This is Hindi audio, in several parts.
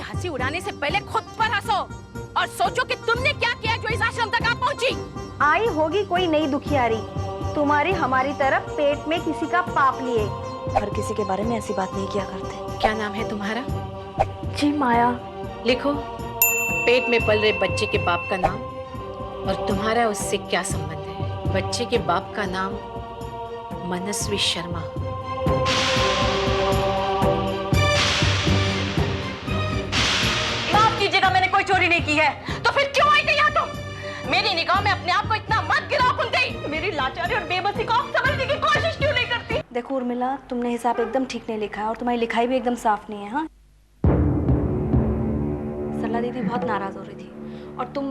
हंसी उड़ाने से पहले खुद पर हंसो और सोचो कि तुमने क्या किया जो इस आश्रम तक आप पहुंची। आई होगी कोई नई दुखियारी, तुम्हारी हमारी तरफ पेट में किसी का पाप लिए। हर किसी के बारे में ऐसी बात नहीं किया करते। क्या नाम है तुम्हारा? जी माया। लिखो, पेट में पल रहे बच्चे के बाप का नाम और तुम्हारा उससे क्या संबंध है। बच्चे के बाप का नाम मनस्वी शर्मा। माफ कीजिएगा, मैंने कोई चोरी नहीं की है। तो फिर क्यों आई थी यहाँ तुम? मेरी निगाह में अपने आप को इतना मत गिराओ कुंती। मेरी लाचारी और बेबसी को आप समझने की कोशिश क्यों नहीं करती? देखो उर्मिला, तुमने हिसाब एकदम ठीक नहीं लिखा है और तुम्हारी लिखाई भी एकदम साफ नहीं है। हाँ, सरला दीदी बहुत नाराज हो रही थी और तुम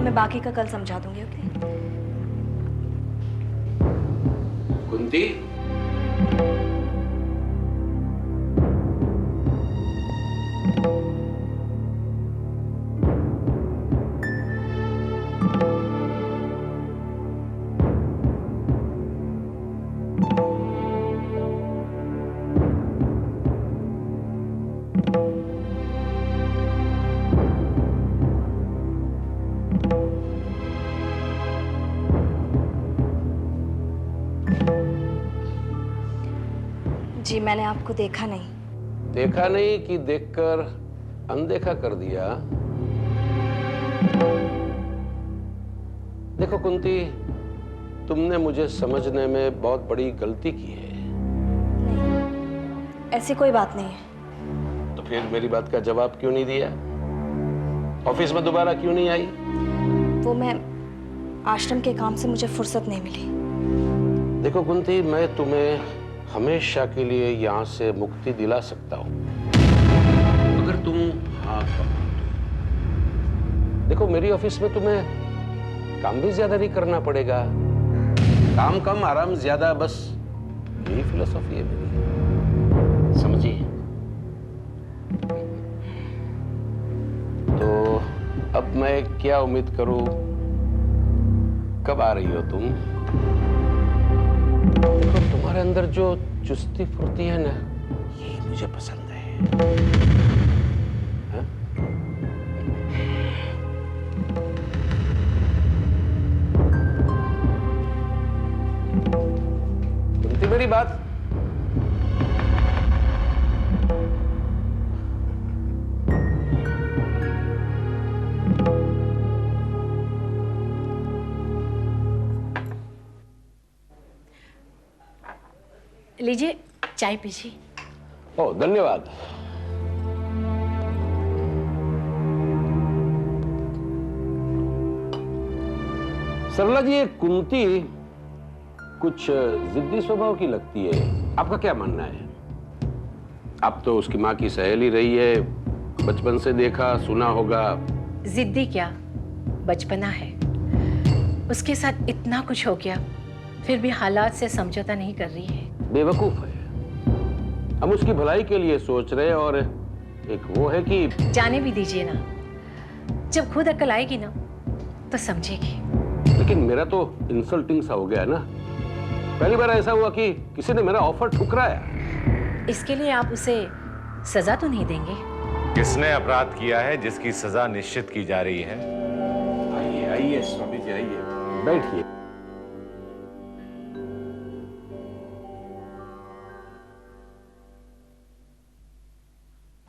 मैं बाकी का कल समझा दूंगी। ओके कुंती, जी, मैंने आपको देखा नहीं। देखा नहीं कि देखकर अनदेखा कर दिया। देखो कुंती, तुमने मुझे समझने में बहुत बड़ी गलती की है। नहीं, ऐसी कोई बात नहीं है। तो फिर मेरी बात का जवाब क्यों नहीं दिया? ऑफिस में दोबारा क्यों नहीं आई? वो मैं आश्रम के काम से मुझे फुर्सत नहीं मिली। देखो कुंती, मैं तुम्हें हमेशा के लिए यहां से मुक्ति दिला सकता हूं अगर तुम हाँ कहो। देखो, मेरी ऑफिस में तुम्हें काम भी ज्यादा नहीं करना पड़ेगा। काम कम आराम ज्यादा, बस यही फिलोसॉफी है मेरी, समझिए। तो अब मैं क्या उम्मीद करूं? कब आ रही हो तुम? देखो, तुम्हारे अंदर जो चुस्ती फुर्ती है ना, ये मुझे पसंद है। हाँ? सुनती मेरी बात? लीजिए, चाय पीजिए। ओह, धन्यवाद। सरला जी, ये कुंती कुछ जिद्दी स्वभाव की लगती है। आपका क्या मानना है? आप तो उसकी माँ की सहेली रही है, बचपन से देखा सुना होगा। जिद्दी क्या, बचपना है। उसके साथ इतना कुछ हो गया, फिर भी हालात से समझौता नहीं कर रही है। बेवकूफ है। हम उसकी भलाई के लिए सोच रहे हैं, और एक वो है कि जाने भी दीजिए ना, जब खुद अकल आएगी ना तो समझेगी। लेकिन मेरा तो इंसल्टिंग सा हो गया ना। पहली बार ऐसा हुआ कि किसी ने मेरा ऑफर ठुकराया। इसके लिए आप उसे सजा तो नहीं देंगे? किसने अपराध किया है जिसकी सजा निश्चित की जा रही है? आइए आइए स्वामी जी, आइए, बैठिए।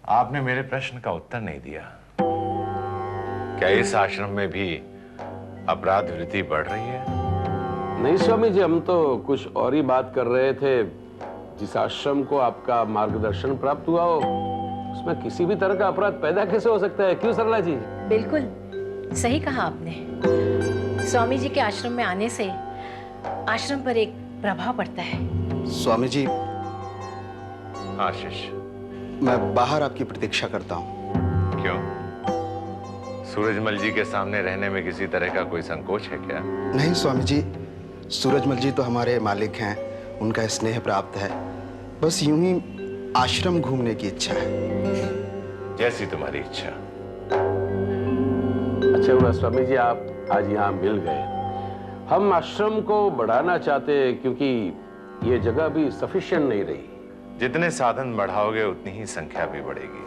आपने मेरे प्रश्न का उत्तर नहीं दिया। क्या इस आश्रम में भी अपराध वृत्ति बढ़ रही है? नहीं स्वामी जी, हम तो कुछ और ही बात कर रहे थे। जिस आश्रम को आपका मार्गदर्शन प्राप्त हुआ हो, उसमें किसी भी तरह का अपराध पैदा कैसे हो सकता है? क्यों सरला जी? बिल्कुल सही कहा आपने। स्वामी जी के आश्रम में आने से आश्रम पर एक प्रभाव पड़ता है। स्वामी जी, आशीष, मैं बाहर आपकी प्रतीक्षा करता हूँ। क्यों? सूरजमल जी के सामने रहने में किसी तरह का कोई संकोच है क्या? नहीं स्वामी जी, सूरजमल जी तो हमारे मालिक हैं, उनका स्नेह प्राप्त है। बस यूं ही आश्रम घूमने की इच्छा है। जैसी तुम्हारी इच्छा। अच्छा हुआ स्वामी जी, आप आज यहाँ मिल गए। हम आश्रम को बढ़ाना चाहते क्योंकि ये जगह भी सफिशिएंट नहीं रही। जितने साधन बढ़ाओगे उतनी ही संख्या भी बढ़ेगी।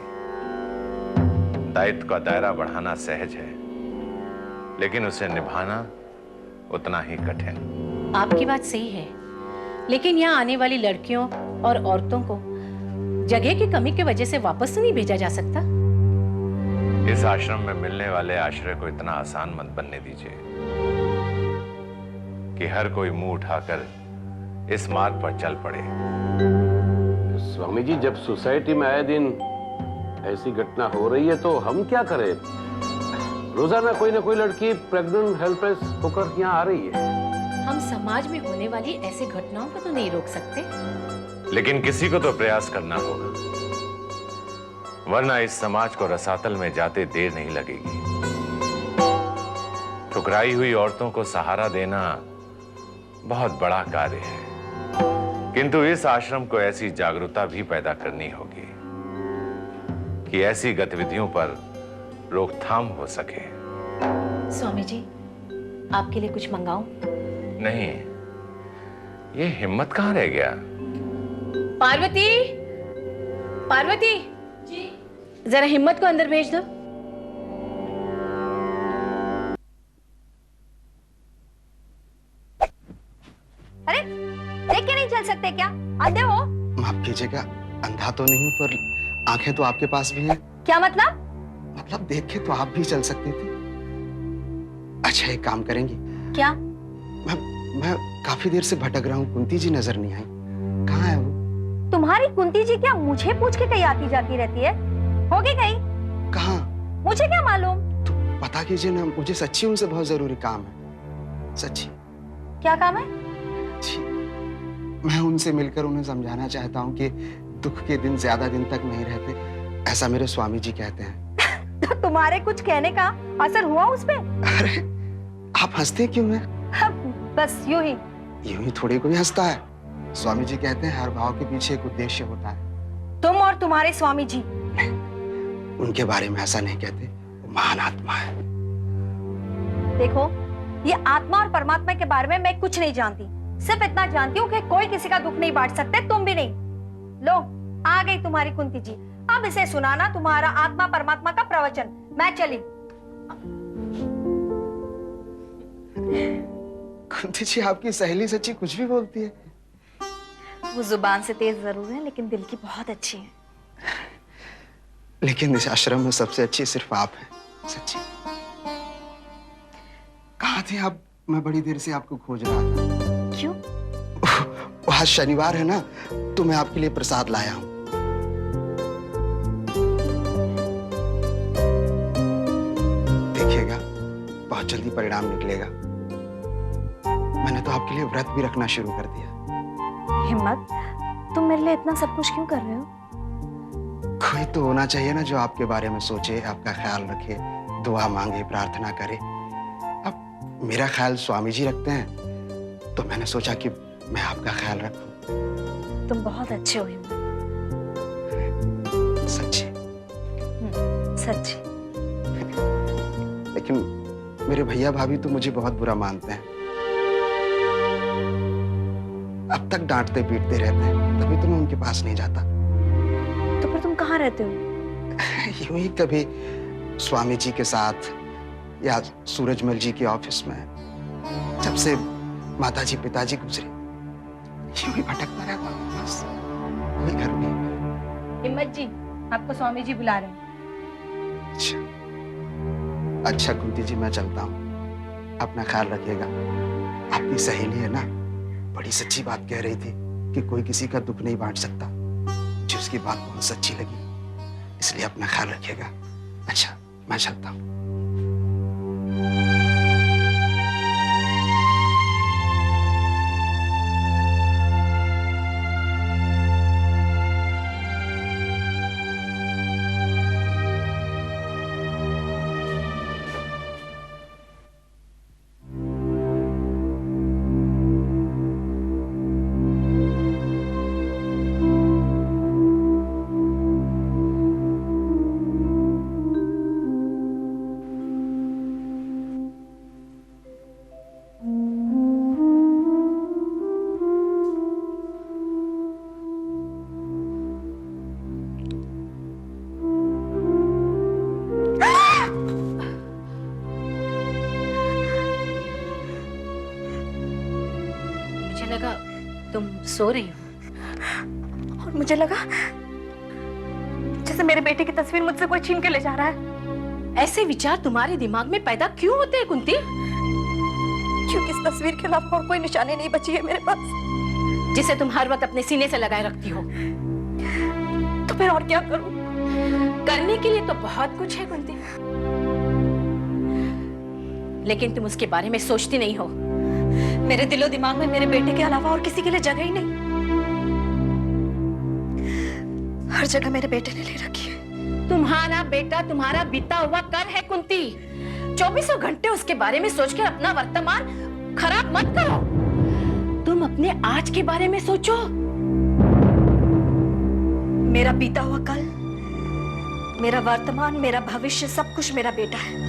दायित्व का दायरा बढ़ाना सहज है, लेकिन उसे निभाना उतना ही कठिन। आपकी बात सही है, लेकिन यहाँ आने वाली लड़कियों और औरतों को जगह की कमी की वजह से वापस तो नहीं भेजा जा सकता। इस आश्रम में मिलने वाले आश्रय को इतना आसान मत बनने दीजिए कि हर कोई मुंह उठाकर इस मार्ग पर चल पड़े। स्वामी जी, जब सोसाइटी में आए दिन ऐसी घटना हो रही है तो हम क्या करें? रोजाना कोई ना कोई लड़की प्रेग्नेंट हेल्पलेस होकर यहाँ आ रही है। हम समाज में होने वाली ऐसी घटनाओं को तो नहीं रोक सकते, लेकिन किसी को तो प्रयास करना होगा, वरना इस समाज को रसातल में जाते देर नहीं लगेगी। ठुकराई हुई औरतों को सहारा देना बहुत बड़ा कार्य है, किंतु इस आश्रम को ऐसी जागरूकता भी पैदा करनी होगी कि ऐसी गतिविधियों पर रोकथाम हो सके। स्वामी जी, आपके लिए कुछ मंगाऊं? नहीं, ये हिम्मत कहां रह गया? पार्वती, पार्वती जी, जरा हिम्मत को अंदर भेज दो। अरे देख के नहीं चल सकते क्या? अंधे हो? माफ कीजिएगा, अंधा तो नहीं हूं, पर आंखें तो आपके पास भी हैं। क्या मतलब? मतलब देख के तो आप भी चल सकते थे। अच्छा, एक काम करेंगी? क्या? मैं काफी देर से भटक रहा हूँ, कुंती जी नजर नहीं आई। कहाँ है वो? तुम्हारी कुंती जी क्या मुझे पूछ के कहीं आती जाती रहती है? होगी कहीं? कहाँ? मुझे क्या मालूम? तो पता कीजिए ना, मुझे सच्ची उनसे बहुत जरूरी काम है। सच्ची। क्या काम है? जी, मैं उनसे मिलकर उन्हें समझाना चाहता हूँ कि दुख के दिन ज्यादा दिन तक नहीं रहते, ऐसा मेरे स्वामी जी कहते हैं। तो तुम्हारे कुछ कहने का असर हुआ उस पे? अरे आप हंसते क्यों हैं? बस यूं ही। यूं ही थोड़ी कोई हंसता है। स्वामी जी कहते हैं हर भाव के पीछे एक उद्देश्य होता है। तुम और तुम्हारे स्वामी जी? उनके बारे में ऐसा नहीं कहते, वो महान आत्मा है। देखो, ये आत्मा और परमात्मा के बारे में मैं कुछ नहीं जानती, सिर्फ इतना जानती हूँ कि कोई किसी का दुख नहीं बांट सकते, तुम भी नहीं। लो, आ गई तुम्हारी कुंती जी, अब इसे सुनाना तुम्हारा आत्मा परमात्मा का प्रवचन। मैं चली। कुंती जी, आपकी सहेली सच्ची कुछ भी बोलती है। वो जुबान से तेज जरूर है, लेकिन दिल की बहुत अच्छी है। लेकिन इस आश्रम में सबसे अच्छी सिर्फ आप हैं, सच्ची। कहाँ थे आप? मैं बड़ी देर से आपको खोज रहा था। क्यों? आज शनिवार है ना, तो मैं आपके लिए प्रसाद लाया हूं। देखिएगा, बहुत जल्दी परिणाम निकलेगा। मैंने तो आपके लिए व्रत भी रखना शुरू कर दिया। हिम्मत, तुम मेरे लिए इतना सब कुछ क्यों कर रहे हो? कोई तो होना चाहिए ना जो आपके बारे में सोचे, आपका ख्याल रखे, दुआ मांगे, प्रार्थना करे। अब मेरा ख्याल स्वामी जी रखते हैं, तो मैंने सोचा कि मैं आपका ख्याल रखूं। तुम बहुत अच्छे हो हिम्मत। सच्ची? सच्ची। लेकिन मेरे भैया भाभी तो मुझे बहुत बुरा मानते हैं। अब तक डांटते पीटते रहते हैं, तभी तो मैं उनके पास नहीं जाता। तो फिर तुम कहाँ रहते हो? यूं ही कभी स्वामी जी के साथ या सूरजमल जी के ऑफिस में। जब से माताजी पिताजी गुजरे, यूं ही भटकता रहता हूं, बस कोई घर नहीं। हिम्मत जी, आपको स्वामी जी बुला रहे हैं। अच्छा कुंती जी, मैं चलता हूँ, अपना ख्याल रखिएगा। आपकी सहेली है ना, बड़ी सच्ची बात कह रही थी कि कोई किसी का दुख नहीं बांट सकता। मुझे उसकी बात बहुत सच्ची लगी, इसलिए अपना ख्याल रखिएगा। अच्छा, मैं चलता हूँ। लगा तुम सो रही हो। और मुझे लगा जैसे मेरे बेटे की तस्वीर मुझसे कोई छीन के ले जा रहा है। ऐसे विचार तुम्हारे दिमाग में पैदा क्यों होते हैं कुंती? क्योंकि इस तस्वीर के अलावा और कोई निशानी नहीं बची है मेरे पास, जिसे तुम हर वक्त अपने सीने से लगाए रखती हो। तो फिर और क्या करूं? करने के लिए तो बहुत कुछ है कुंती, लेकिन तुम उसके बारे में सोचती नहीं हो। मेरे दिलो दिमाग में मेरे बेटे के अलावा और किसी के लिए जगह ही नहीं। हर जगह मेरे बेटे ने ले रखी है। तुम्हारा बेटा तुम्हारा बीता हुआ कल है कुंती। 24 घंटे उसके बारे में सोचकर अपना वर्तमान खराब मत करो। तुम अपने आज के बारे में सोचो। मेरा बीता हुआ कल, मेरा वर्तमान, मेरा भविष्य, सब कुछ मेरा बेटा है।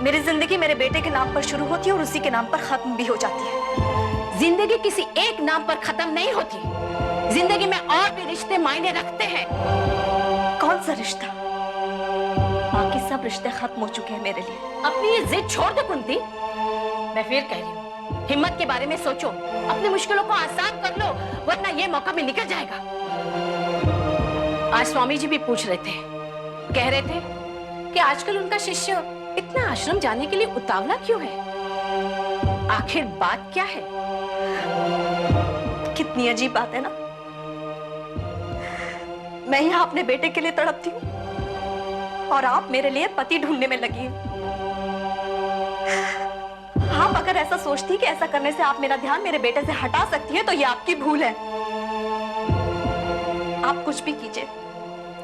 मेरी जिंदगी मेरे बेटे के नाम पर शुरू होती है और उसी के नाम पर खत्म भी हो जाती है। जिंदगी किसी एक नाम पर खत्म नहीं होती। जिंदगी में और भी रिश्ते मायने रखते हैं। कौन सा रिश्ता? बाकी सब रिश्ते खत्म हो चुके हैं मेरे लिए। अपनी ये जिद छोड़ दो कुंती। मैं फिर कह रही हूँ, हिम्मत के बारे में सोचो। अपनी मुश्किलों को आसान कर लो, वरना ये मौका भी निकल जाएगा। आज स्वामी जी भी पूछ रहे थे, कह रहे थे कि आजकल उनका शिष्य इतना आश्रम जाने के लिए उतावला क्यों है? आखिर बात क्या है? कितनी अजीब बात है ना। मैं यहाँ अपने बेटे के लिए तड़पती हूँ और आप मेरे लिए पति ढूंढने में लगी हैं। आप अगर ऐसा सोचती कि ऐसा करने से आप मेरा ध्यान मेरे बेटे से हटा सकती है तो ये आपकी भूल है। आप कुछ भी कीजिए,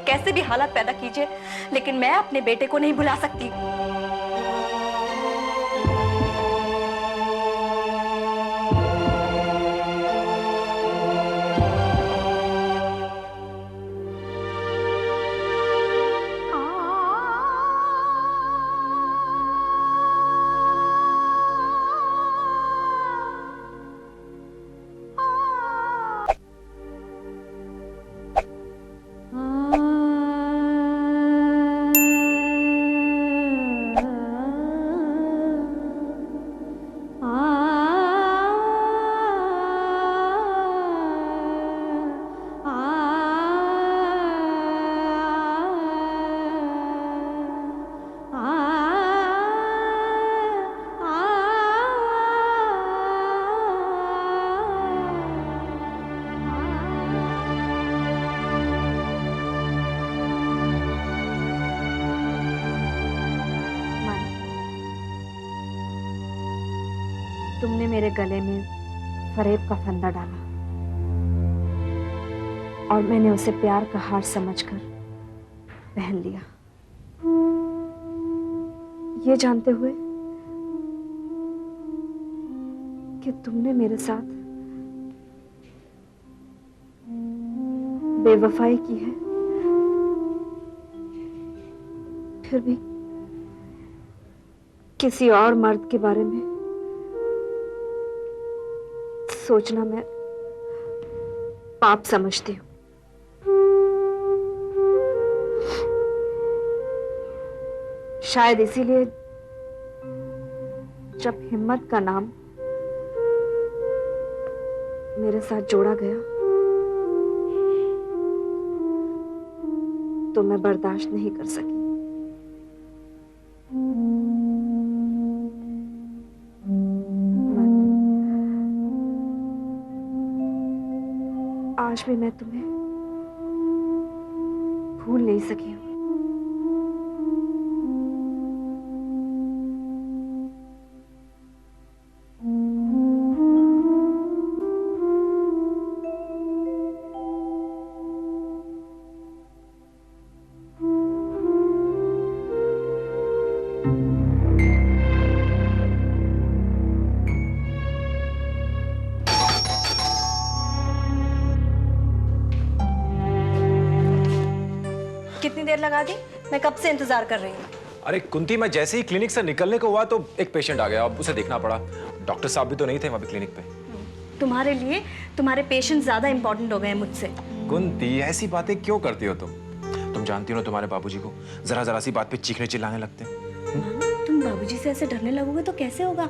कैसे भी हालात पैदा कीजिए, लेकिन मैं अपने बेटे को नहीं भुला सकती। तुमने मेरे गले में फरेब का फंदा डाला और मैंने उसे प्यार का हार समझकर पहन लिया, ये जानते हुए कि तुमने मेरे साथ बेवफाई की है। फिर भी किसी और मर्द के बारे में सोचना मैं पाप समझती हूँ। शायद इसीलिए जब हिम्मत का नाम मेरे साथ जोड़ा गया तो मैं बर्दाश्त नहीं कर सकी। आज भी मैं तुम्हें भूल नहीं सकी हूं। कितनी देर लगा दी? मैं कब से इंतजार कर रही हूँ। अरे कुंती, मैं जैसे ही क्लिनिक से निकलने को हुआ तो एक पेशेंट आ गया, अब उसे देखना पड़ा। डॉक्टर साहब भी तो नहीं थे वहाँ पे क्लिनिक पे। तुम्हारे लिए तुम्हारे पेशेंट ज्यादा इंपॉर्टेंट हो गए हैं मुझसे। कुंती, ऐसी बातें क्यों करती हो तुम जानती हो ना तुम्हारे बाबूजी को, जरा जरा सी बात पे चीखने चिल्लाने लगते हैं। तुम बाबूजी बाबूजी से ऐसे डरने लगोगे तो कैसे होगा?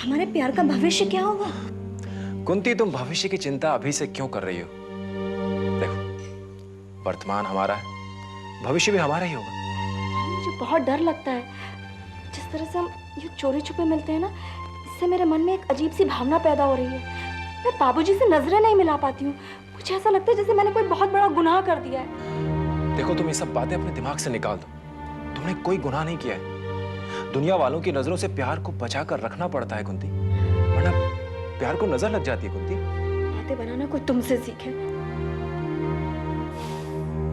हमारे प्यार का भविष्य क्या होगा? कुंती, तुम भविष्य की चिंता अभी से क्यों कर रही हो? देखो, वर्तमान हमारा है, भविष्य भी हमारा ही होगा। मुझे बहुत डर लगता है। जिस तरह से हम ये चोरी छुपे मिलते हैं ना, इससे मेरे मन में एक अजीब सी भावना पैदा हो रही है। मैं बाबूजी से नजरें नहीं मिला पाती हूँ। मुझे ऐसा लगता है जैसे मैंने कोई बहुत बड़ा गुनाह कर दिया है। देखो, तुम ये सब बातें अपने दिमाग से निकाल दो। तुमने कोई गुनाह नहीं किया है। दुनिया वालों की नजरों से प्यार को बचा कर रखना पड़ता है कुंती, वरना प्यार को नजर लग जाती है कुंती। बातें बनाना कोई तुमसे सीखे।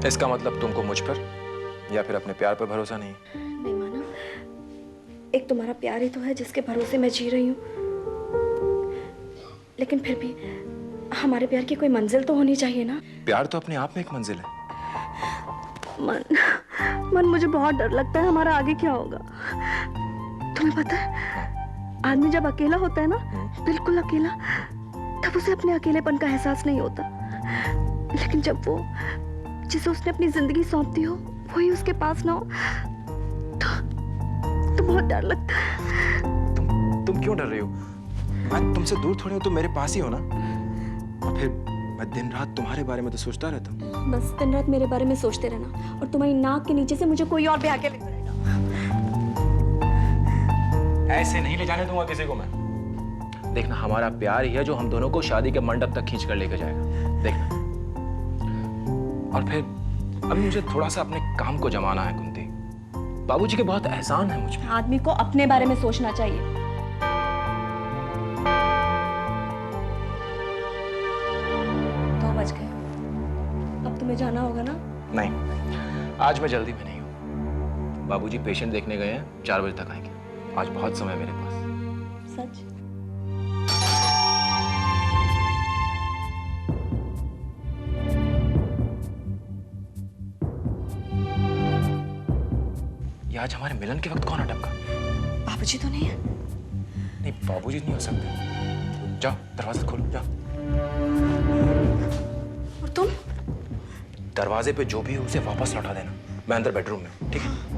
इसका मतलब तुमको मुझ पर या फिर अपने प्यार पर भरोसा नहीं? नहीं माना, एक तुम्हारा प्यार ही तो है जिसके भरोसे मैं जी रही हूँ। लेकिन फिर भी हमारे प्यार की कोई मंजिल तो होनी चाहिए ना। प्यार तो अपने आप में एक मंजिल है। मन मुझे बहुत डर लगता है हमारा आगे क्या होगा। तुम्हें पता है, आदमी जब अकेला होता है ना, बिल्कुल अकेला, तब उसे अपने अकेलेपन का एहसास नहीं होता। लेकिन जब वो जिसे उसने अपनी जिंदगी सौंप दी हो वही उसके पास ना हो तो बहुत डर लगता है। तुम क्यों डर रही हो? मैं तुमसे दूर थोड़ी हूँ, तुम मेरे पास ही हो ना। और फिर मैं दिन रात तुम्हारे बारे में तो सोचता रहता हूँ। बस दिन रात मेरे बारे में सोचते रहना, और तुम्हारी नाक के नीचे से मुझे कोई और ब्याह के लेकर आएगा। ऐसे नहीं ले जाने दूंगा किसी को मैं। देखना, हमारा प्यार ही है जो हम दोनों को शादी के मंडप तक खींच कर लेकर जाएगा। देखना। और फिर अभी मुझे थोड़ा सा अपने काम को जमाना है कुंती। बाबूजी के बहुत एहसान है मुझ पे। आदमी को अपने बारे में सोचना चाहिए। 2 बज गए, अब तुम्हें जाना होगा ना? नहीं, आज मैं जल्दी में नहीं हूँ। बाबूजी पेशेंट देखने गए हैं, 4 बजे तक आएंगे। आज बहुत समय है मेरे पास। सच? ये आज हमारे मिलन के वक्त कौन अटका? बाबूजी तो नहीं है? नहीं, बाबूजी नहीं हो सकते। जाओ, दरवाजा खोलो, जाओ। और तुम? दरवाजे पे जो भी है उसे वापस लौटा देना। मैं अंदर बेडरूम में, ठीक है?